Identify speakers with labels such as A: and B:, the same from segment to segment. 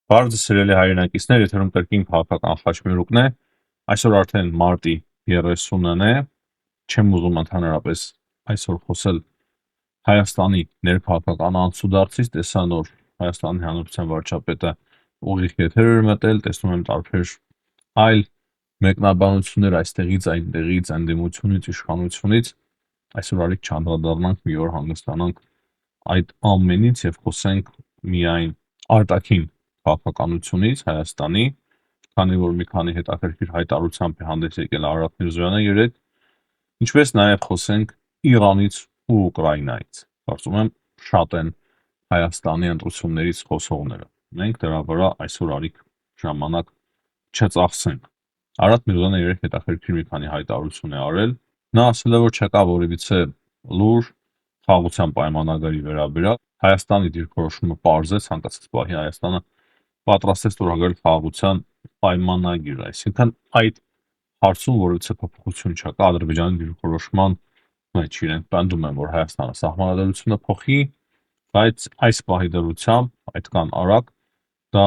A: Բարձր սիրելի հայրենակիցներ, եթերում կրկին քաղաքական խաչմերուկն է, այսօր արդեն մարտի 30-ն է, չեմ ուզում ընդհանրապես այսօր խոսել Հայաստանի ներքաղաքական անցուդարձից, տեսա նոր Հայաստանի Հանրապետության վարչապետը ուղիղ եթեր էր մտել, տեսնում եմ տարբեր այլ մեկնաբանություններ այստեղից, այնտեղից, ընդդիմությունից, իշխանությունից, այսօր արիք չանդրադառնանք, մի օր հանգստանանք այդ ամենից եւ խոսենք միայն արտաքին քաղաքականությունից Հայաստանի, քանի որ մի քանի հետաքրքիր հայտարարությամբ է հանդես եկել Արարատ Միրզոյանը երեկ, ինչպես նաև խոսենք Իրանից ու Ուկրաինայից։ Կարծում եմ շատ են Հայաստանի ընտրություններից խոսողները։ Մենք դրա վրա այսօր արիք ժամանակ չծախսենք։ Արարատ Միրզոյանը երեկ հետաքրքիր մի քանի հայտարարություն է արել։ Նա ասել է, որ չկա որևիցե լուր խաղաղության պայմանագրի վերաբերյալ։ Հայաստանի դիրքորոշումը պարզ է, ցանկացած պահի Հայաստանը պատրաստ է ստորագրել խաղաղության պայմանագիր, այսինքն այդ հարցում որևիցե փոփոխություն չկա Ադրբեջանի դիրքորոշման մեջ, իրենք պնդում են, որ Հայաստանը սահմանադրությունը փոխի, բայց այս պահի դրությամբ այդքան արագ դա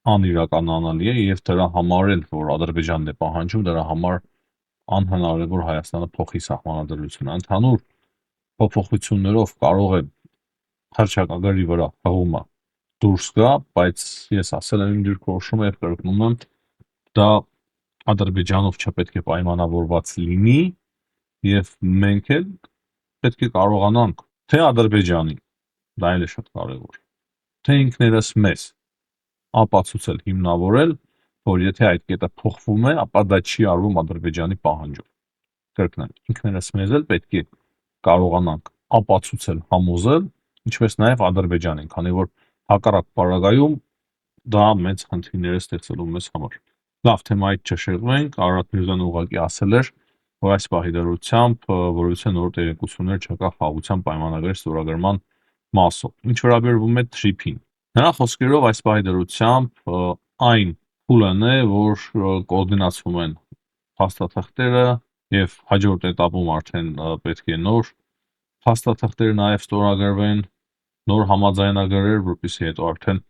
A: անիրականանալի է եւ դրա համար էլ որ Ադրբեջանն է պահանջում, դրա համար անհնար է որ Հայաստանը փոխի սահմանադրությունը։ Ընդհանուր փոփոխություններով կարող է հռչակագրի վրա հղումը դուրս գա, բայց ես ասել եմ իմ դիրքորոշումը եւ կրկնում եմ, դա Ադրբեջանով չպետք է պայմանավորված լինի եւ մենք էլ պետք է կարողանանք թե Ադրբեջանի, դա էլ է շատ կարեւոր, թե ինքներս մեզ ապացուցել, հիմնավորել, որ եթե այդ կետը փոխվում է, ապա դա չի արվում Ադրբեջանի պահանջով։ Կրկնեմ, ինքներս մեզ էլ պետք է կարողանանք ապացուցել, համոզել, ինչպես նաև Ադրբեջանին, քանի որ հակառակ պարագայում դա մեծ խնդիրներ է ստեղծելու մեզ համար։ Լավ, թեմայից չշեղվենք, Արարատ Միրզոյանը ուղղակի ասել էր, որ այս պահի դրությամբ որևիցե նոր տեղեկություններ չկա խաղաղության պայմանագրի ստորագրման մասով։ Ինչ վերաբերում է TRIP-ին, նրա խոսքերով այս պահի դրությամբ այն փուլն է, որ կոորդինացվում են փաստաթղթերը եւ հաջորդ этаպում արդեն պետք է նոր փաստաթղթեր նաև ստորագրվեն, նոր համաձայնագրեր, որպեսզի հետո արդեն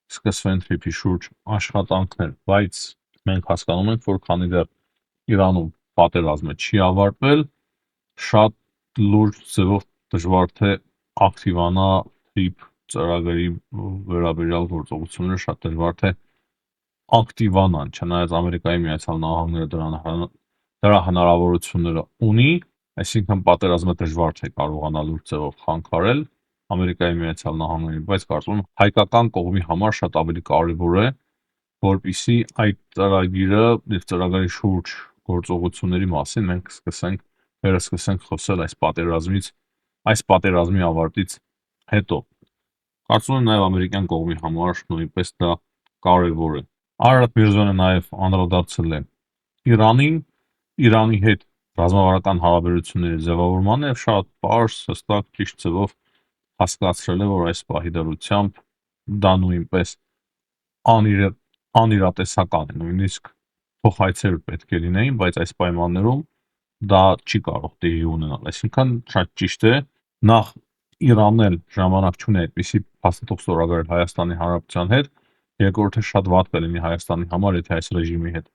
A: սկսվեն TRIP-ի շուրջ աշխատանքներ, բայց մենք հասկանում ենք, որ քանի դեռ Իրանում պատերազմը չի ավարտվել, շատ լուրջ ձևով դժվար թե ակտիվանա TRIP ծրագրի վերաբերյալ գործողությունները, շատ դժվար թե ակտիվանան, չնայած Ամերիկայի Միացյալ Նահանգները դրա հնարավորությունները ունի, այսինքն պատերազմը դժվար թե կարողանա լուրջ ձևով խանգարել Ամերիկայի Միացյալ Նահանգներին, բայց կարծում եմ հայկական կողմի համար շատ ավելի կարևոր է, որպեսզի այդ ծրագիրը եւ ծրագրի շուրջ գործողությունների մասին մենք վերսկսենք խոսել այս պատերազմի ավարտից հետո։ Կարծում եմ նաեւ ամերիկյան կողմի համար նույնպես դա կարևոր է։ Արարատ Միրզոյանը նաեւ անդրադարձել է Իրանին, Իրանի հետ ռազմավարական հարաբերությունների ձևավորմանը եւ շատ պարզ, հստակ, ճիշտ ձևով հասկացրել է, որ այս պահի դրությամբ դա նույնպես անիրատեսական է, նույնիսկ փոխայցեր պետք է լինեին, բայց այս պայմաններում դա չի կարող տեղի ունենալ։ Այսինքն շատ ճիշտ է, նախ Իրանն էլ ժամանակ չունի այդպիսի փաստաթուղթ ստորագրել Հայաստանի Հանրապետության հետ, երկրորդը շատ վատ կլինի Հայաստանի համար, եթե այս ռեժիմի հետ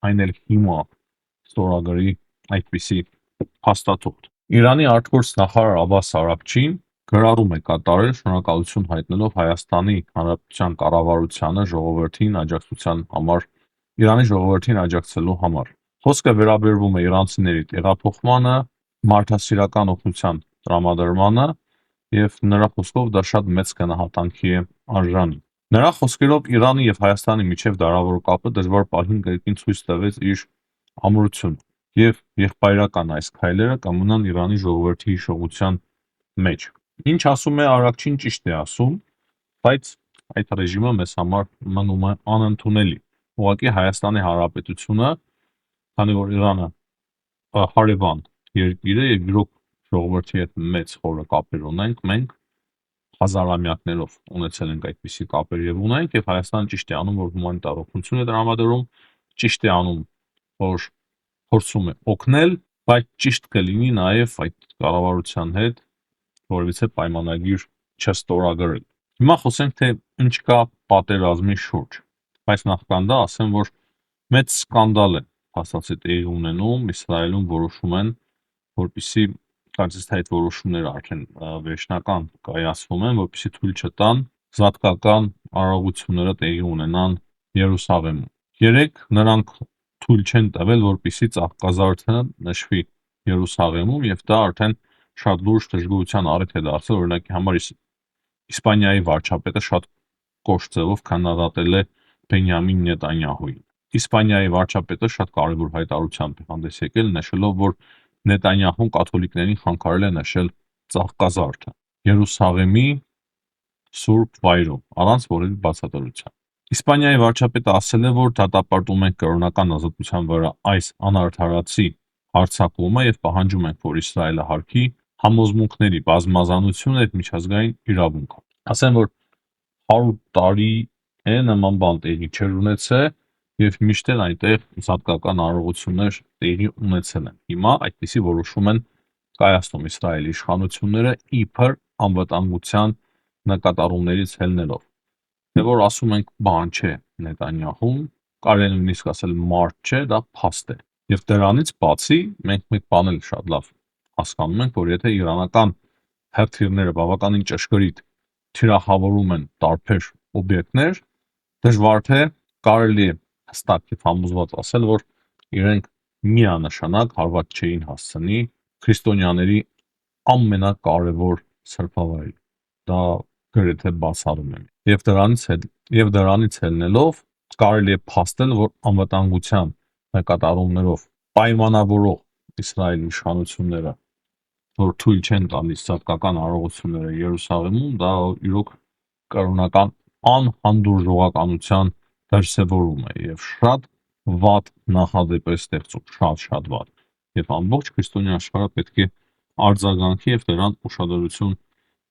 A: այն էլ հիմա ստորագրի այդպիսի փաստաթուղթ։ Իրանի արտգործ նախարար Աբբաս Արաքչին գրառում է կատարել շնորհակալություն հայտնելով Հայաստանի Հանրապետության կառավարությանը ժողովրդին աջակցության համար, Իրանի ժողովրդին աջակցելու համար։ Խոսքը վերաբերվում է իրանցիների տեղափոխմանը, մարդասիրական օգնության տրամադրմանը եւ նրա խոսքով դա շատ մեծ գնահատանքի է արժանի։ Նրա խոսքերով Իրանի եւ Հայաստանի միջև դարավոր կապը դժվար պահին կրկին ցույց տվեց իր ամրությունը եւ եղբայրական այս քայլերը կմնան Իրանի ժողովրդի հիշողության մեջ։ Ինչ ասում է Արաքչին ճիշտ է ասում, բայց այդ ռեժիմը մեզ համար մնում է անընդունելի։ Ուղղակի Հայաստանի Հանրապետությունը, քանի որ Իրանը հարևան երկիր է եւ իրոք ժողովրդի հետ մեծ խորը կապեր ունենք, մենք հազարամյակներով ունեցել ենք այդպիսի կապեր եւ ունենք եւ Հայաստանը ճիշտ է անում, որ հումանիտար օգնություն է տրամադրում, ճիշտ է անում, որ փորձում է օգնել, բայց ճիշտ կլինի նաեւ այդ կառավարության հետ որևիցե պայմանագիր չստորագրել։ Հիմա խոսենք, թե ինչ կա պատերազմի շուրջ, բայց նախքան դա ասեմ, որ մեծ սկանդալ է փաստացի տեղի ունենում Իսրայելում, որոշում են, որպեսզի կարծես թե այդ որոշումները արդեն վերջնական կայացվում են, որպեսզի թույլ չտան զատկական արարողությունները տեղի ունենան Երուսաղեմում։ Երեք նրանք թույլ չեն տվել, որպեսզի ծաղկազարդը նշվի Երուսաղեմում, եւ դա արդեն շատ լուրջ դժգոհության առիթ է դարձել, օրինակի համար Իսպանիայի վարչապետը շատ կոշտ ձևով քննադատել է Բենյամին Նետանյահուին։ Իսպանիայի վարչապետը շատ կարևոր հայտարարությամբ է հանդես եկել, նշելով, որ Նետանյահուն կաթոլիկներին խանգարել է նշել ծաղկազարդը Երուսաղեմի սուրբ վայրում, առանց որևէ բացատրության։ Իսպանիայի վարչապետը ասել է, որ դատապարտում ենք կրոնական ազատության վրա այս անարդարացի հարձակումը եւ պահանջում ենք, որ Իսրայելը հարգի համոզմունքների բազմազանությունը եւ միջազգային իրավունքը։ Ասեմ, որ 100 տարի է նման բան տեղի չէր ունեցել եւ միշտ էլ այնտեղ զատկական արարողություններ տեղի ունեցել են։ Հիմա այդպիսի որոշում են կայացնում Իսրայելի իշխանությունները իբր անվտանգության նկատառումներից ելնելով։ Դե որ ասում ենք բան չէ Նետանյահուն, կարելի է նույնիսկ ասել մարդ չէ, դա փաստ է։ Եվ դրանից բացի մենք մեկ բան էլ շատ լավ հասկանում ենք, որ եթե իրանական հրթիռները բավականին ճշգրիտ թիրախավորում են տարբեր օբյեկտներ, դժվար թե կարելի է հստակ եւ համոզված ասել, որ իրենք միանշանակ հարված չէին հասցնի քրիստոնյաների ամենակարևոր սրբավայրի։ Դա գրեթե բացառում եմ։ Եվ դրանից ելնելով կարելի է փաստել, որ անվտանգության նկատառումներով պայմանավորող Իսրայելի իշխանությունները, որ թույլ չեն տալիս սատկական արարողությունները Երուսաղեմում, դա իրոք կրոնական անհանդուրժողականության դրսևորում է եւ շատ վատ նախադեպ է ստեղծում, շատ վատ։ Եվ ամբողջ քրիստոնյա աշխարհը պետք է արձագանքի եւ դրան ուշադրություն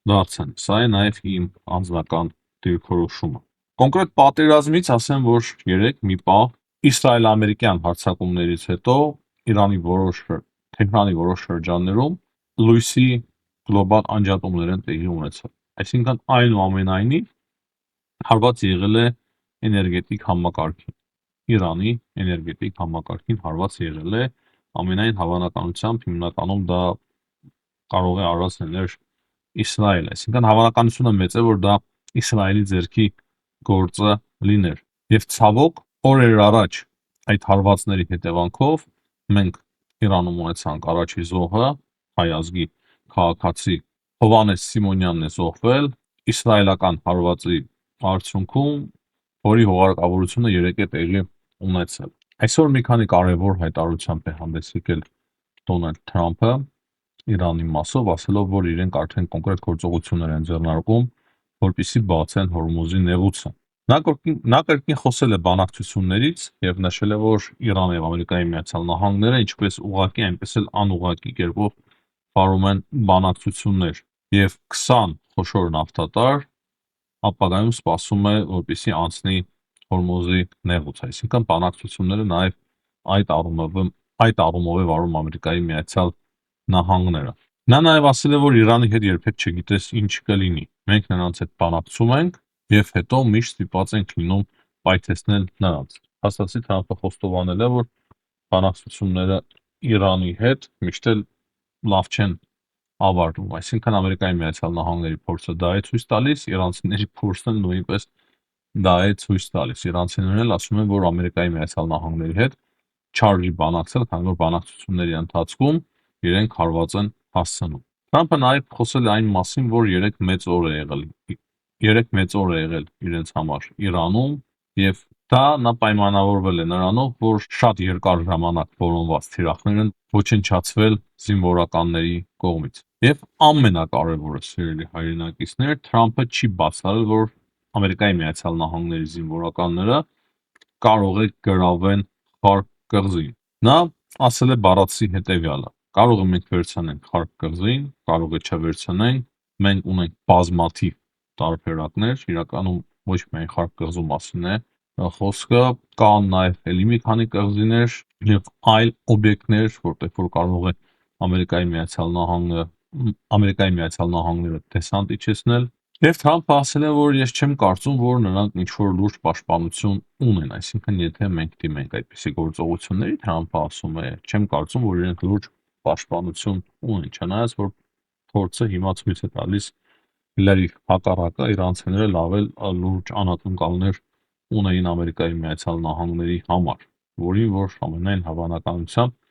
A: դարձնի։ Սա է նաեւ իմ անձնական դիրքորոշումը։ Կոնկրետ պատերազմից ասեմ, որ երեք մի պահ իսրայել-ամերիկյան հարձակումներից հետո Թեհրանի որոշ շրջաններում լույսի գլոբալ անջատումներ են տեղի ունեցել։ Այսինքն այնուամենայնիվ հարված եղել է էներգետիկ համակարգին։ Իրանի էներգետիկ համակարգին հարված եղել է, ամենայն հավանականությամբ հիմնականում դա կարող է արված լինել Իսրայելը։ Այսինքն հավանականությունը մեծ է, որ դա Իսրայելի ձեռքի գործը լիներ։ Եվ ցավոք օրեր առաջ այդ հարվածների հետևանքով մենք Իրանում ունեցանք առաջի զոհը, հայ ազգի քաղաքացի Հովհաննես Սիմոնյանն է զոհվել իսրայելական հարվածի արդյունքում, որի հուղարկավորությունը երեկ է տեղի ունեցել։ Այսօր մի քանի կարևոր հայտարարությամբ է հանդես եկել Դոնալդ Թրամփը Իրանի մասով, ասելով, որ իրենք արդեն կոնկրետ գործողություններ են ձեռնարկում, որպեսզի բացեն Հորմուզի նեղուցը։ Նա կրկին խոսել է բանակցություններից եւ նշել է, որ Իրանը եւ Ամերիկայի Միացյալ Նահանգները ինչպես ուղղակի, այնպես էլ անուղղակի կերպով վարում են բանակցություններ եւ 20 խոշոր նավթատար ապագայում սպասում է, որպեսզի անցնի Հորմուզի նեղուց, այսինքն բանակցությունները նաեւ այդ առումով է վարում Ամերիկայի Միացյալ Նահանգները։ Նա նաև ասել է, որ Իրանի հետ երբեք չգիտես ինչ կլինի։ Մենք նրանց հետ բանակցում ենք եւ հետո միշտ ստիպված ենք լինում պայթեցնել նրանց։ Փաստացի Թրամփը խոստովանել է, որ բանակցությունները Իրանի հետ միշտ էլ լավ չեն ավարտվում։ Այսինքն Ամերիկայի Միացյալ Նահանգների փորձը դա է ցույց տալիս, իրանցիների փորձը նույնպես դա է ցույց տալիս։ Իրանցիներն էլ ասում են, որ Ամերիկայի Միացյալ Նահանգների հետ չարժի բանակցել, քանի որ բանակցությունների ընթացքում իրենք հարված են հասցնում։ Թրամփը նաև խոսել է այն մասին, որ 3 մեծ օր է եղել իրենց համար Իրանում եւ նա պայմանավորվել է նրանով, որ շատ երկար ժամանակ որոնված թիրախներ են ոչնչացվել զինվորականների կողմից։ Եվ ամենակարևորը, սիրելի հայրենակիցներ, Թրամփը չի բացառել, որ Ամերիկայի Միացյալ Նահանգների զինվորականները կարող է գրավեն Խարկ կղզին։ Նա ասել է բառացի հետևյալը. կարող է մենք վերցնենք Խարկ կղզին, կարող է չվերցնենք, մենք ունենք բազմաթիվ տարբերակներ, իրականում ոչ միայն Խարկ կղզու մասին է խոսքը, կան նաև էլի մի քանի կղզիներ եւ այլ օբյեկտներ, որտեղ որ կարող է Ամերիկայի Միացյալ Նահանգները դեսանտ իջեցնել Եվ Թրամփը ասել է, որ ես չեմ կարծում, որ նրանք ինչ-որ լուրջ պաշտպանություն ունեն, այսինքն եթե մենք դիմենք այդպիսի գործողությունների, Թրամփը ասում է, չեմ կարծում, որ իրենք լուրջ պաշտպանություն ունեն, չնայած որ փորձը հիմա ցույց է տալիս Հիլարի հակառակը իրանցիները լավ էլ լուրջ անակնկալներ ունեին Ամերիկայի Միացյալ Նահանգների համար, որին որ ամենայն հավանականությամբ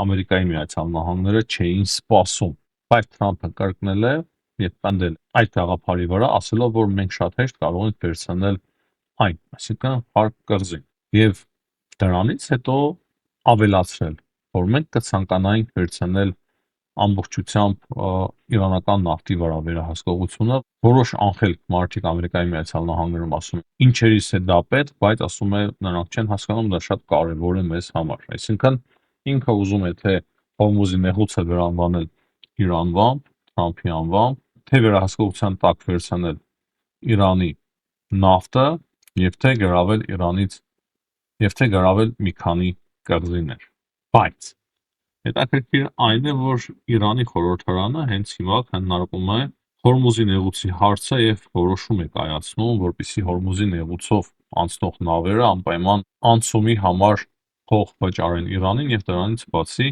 A: Ամերիկայի Միացյալ Նահանգները չէին սպասում, բայց Թրամփը կրկնել է եւ պնդել այդ գաղափարի վրա, ասելով, որ մենք շատ հեշտ կարող ենք վերցնել այն, այսինքն Փարք կղզին, եւ դրանից հետո ավելացրել, որ մենք կցանկանայինք վերցնել ամբողջությամբ իրանական նավթի վրա վերահսկողությունը, որոշ անխելք մարդիկ Ամերիկայի Միացյալ Նահանգներում ասում են, ինչերից է դա պետք, բայց ասում է նրանք չեն հասկանում, դա շատ կարևոր է մեզ համար, այսինքն ինքը ուզում է թե Հորմուզի նեղուցը վերանվանել իր անվամբ, Թրամփի անվամբ, թե վերահսկողության տակ վերցնել Իրանի նավթը եւ թե գրավել Իրանից եւ թե գրավել մի քանի կղզիներ, բայց հետաքրքիր այն է, որ Իրանի խորհրդարանը հենց հիմա քննարկում է Հորմուզի նեղուցի հարցը եւ որոշում է կայացնում, որպեսզի Հորմուզի նեղուցով անցնող նավերը անպայման անցումի համար փող վճարեն Իրանին եւ դրանից բացի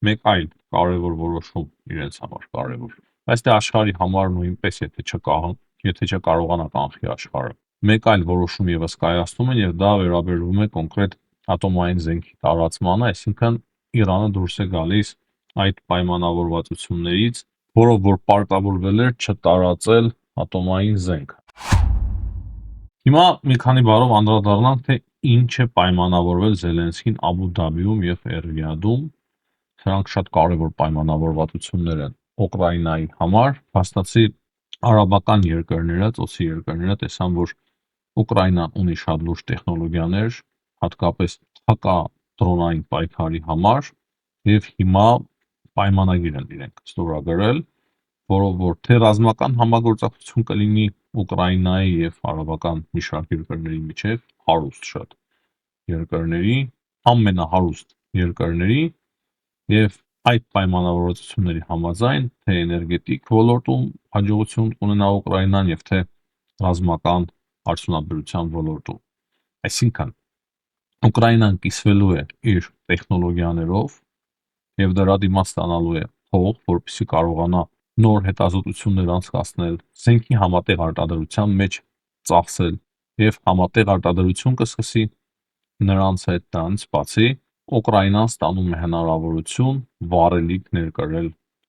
A: մեկ այլ կարևոր որոշում իրենց համար կարևոր։ Բայց դե աշխարհի համար նույնպես եթե չկարողանա կանխի աշխարհը։ Մեկ այլ որոշում եւս կայացնում են եւ դա վերաբերվում է կոնկրետ ատոմային զենքի տարածմանը, այսինքն Իրանը դուրս է գալիս այդ պայմանավորվածություններից, որով որ պարտավորվել էր չտարածել ատոմային զենք։ Հիմա մի քանի բառով անդրադառնանք, թե ինչ է պայմանավորվել Զելենսկին Աբու Դաբիում եւ Ռիադում։ Սրանք շատ կարևոր պայմանավորվածություններ են Ուկրաինայի համար, փաստացի արաբական երկրները, ծոցի երկրները տեսան, որ Ուկրաինան ունի շատ լուրջ տեխնոլոգիաներ, հատկապես հակադրոնային պայքարի համար, եւ հիմա պայմանագիր են իրենք ստորագրել, որով որ թե ռազմական համագործակցություն կլինի Ուկրաինայի եւ արաբական մի շարք երկրների միջեւ, հարուստ շատ երկրների, ամենահարուստ երկրների եւ այդ պայմանավորվածությունների համաձայն թե էներգետիկ ոլորտում հաջողություն ունենա Ուկրաինան եւ թե ռազմական արդյունաբերության ոլորտում։ Այսինքն Ուկրաինան կիսվելու է իր տեխնոլոգիաներով եւ դրա դիմաց ստանալու է փող, որպեսզի կարողանա նոր հետազոտություններ անցկացնել, զենքի համատեղ արտադրության մեջ ծախսել եւ համատեղ արտադրություն կսկսի նրանց հետ դրանից բացի Ուկրաինան ստանում է հնարավորություն վառելիք ներկրել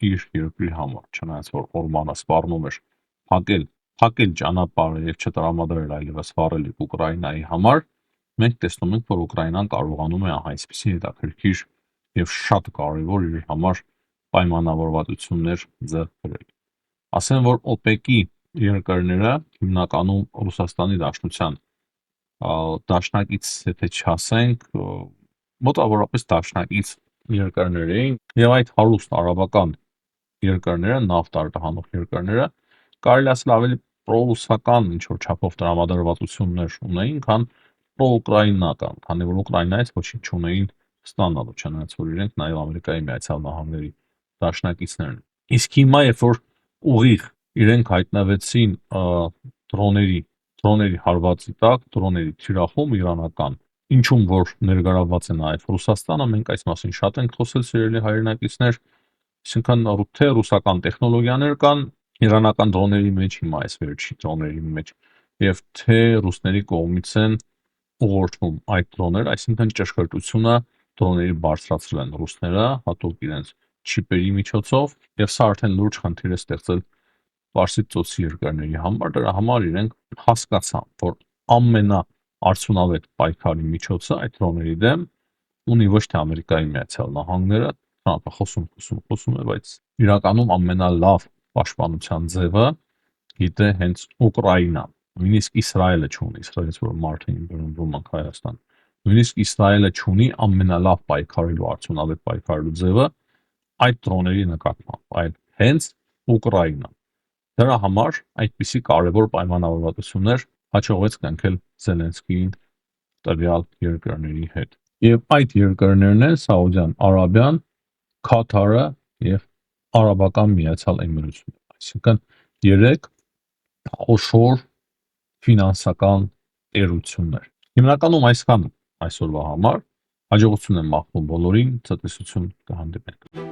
A: իր երկրի համար, չնայած որ Օրբանը սպառնում էր փակել ճանապարհը եւ չտրամադրել այլևս վառելիք Ուկրաինայի համար, մենք տեսնում ենք, որ Ուկրաինան կարողանում է այսպիսի հետաքրքիր եւ շատ կարեւոր իր համար պայմանավորվածություններ ձեռք բերել։ Ասեմ, որ OPEC-ի երկրները հիմնականում Ռուսաստանի Դաշնության դաշնակից, եթե չասենք, մոտավորապես դաշնակից երկրներ էին եւ այդ հարուստ արաբական երկրները, նավթ արտահանող երկրները կարելի ասել ավելի պրոռուսական ինչ-որ չափով տրամադրվածություններ ունեին, քան պրոուկրաինական, քանի որ Ուկրաինայից ոչինչ չունեին ստանալու, չնայած որ իրենք նաեւ Ամերիկայի Միացյալ Նահանգների դաշնակիցներն են։ Իսկ հիմա երբ որ ուղիղ իրենք հայտնվեցին դրոների հարվածի տակ, դրոների թիրախում իրանական, ինչում որ ներգրավված է նաեւ Ռուսաստանը, մենք այս մասին շատ ենք խոսել սիրելի հայրենակիցներ, այսինքն թե ռուսական տեխնոլոգիաներ կան իրանական դրոների մեջ, հիմա այս վերջի դրոների մեջ, եւ թե ռուսների կողմից են ուղղորդվում այդ դրոները, այսինքն ճշգրտությունը դրոների բարձրացրել են ռուսները հատուկ իրենց չիպերի միջոցով եւ սա արդեն լուրջ խնդիր է ստեղծել Պարսից ծոցի երկրների համար, դրա համար իրենք հասկացան, որ ամենաարդյունավետ պայքարի միջոցը այդ դրոների դեմ ունի ոչ թե Ամերիկայի Միացյալ Նահանգները, Թրամփը խոսում է, բայց իրականում ամենալավ պաշտպանության ձևը գիտե հենց Ուկրաինան, նույնիսկ Իսրայելը չունի, Իսրայելից որ մարդը բռնվում է Հայաստան, նույնիսկ Իսրայելը չունի ամենալավ պայքարելու արդյունավետ պայքարելու ձևը այդ դրոների նկատմամբ, այլ հենց Ուկրաինան։ Դրա համար այդպիսի կարևոր պայմանավորվածություններ հաջողվեց կնքել Զելենսկիին տվյալ երկրների հետ։ Եվ այդ երկրներն են Սաուդյան Արաբիան, Քաթարը եւ Արաբական Միացյալ Էմիրությունները։ Այսինքն 3 խոշոր ֆինանսական տերություններ։ Հիմնականում այսքան այսօրվա համար։ Հաջողություն եմ մաղթում բոլորին, ցտեսություն, կհանդիպենք։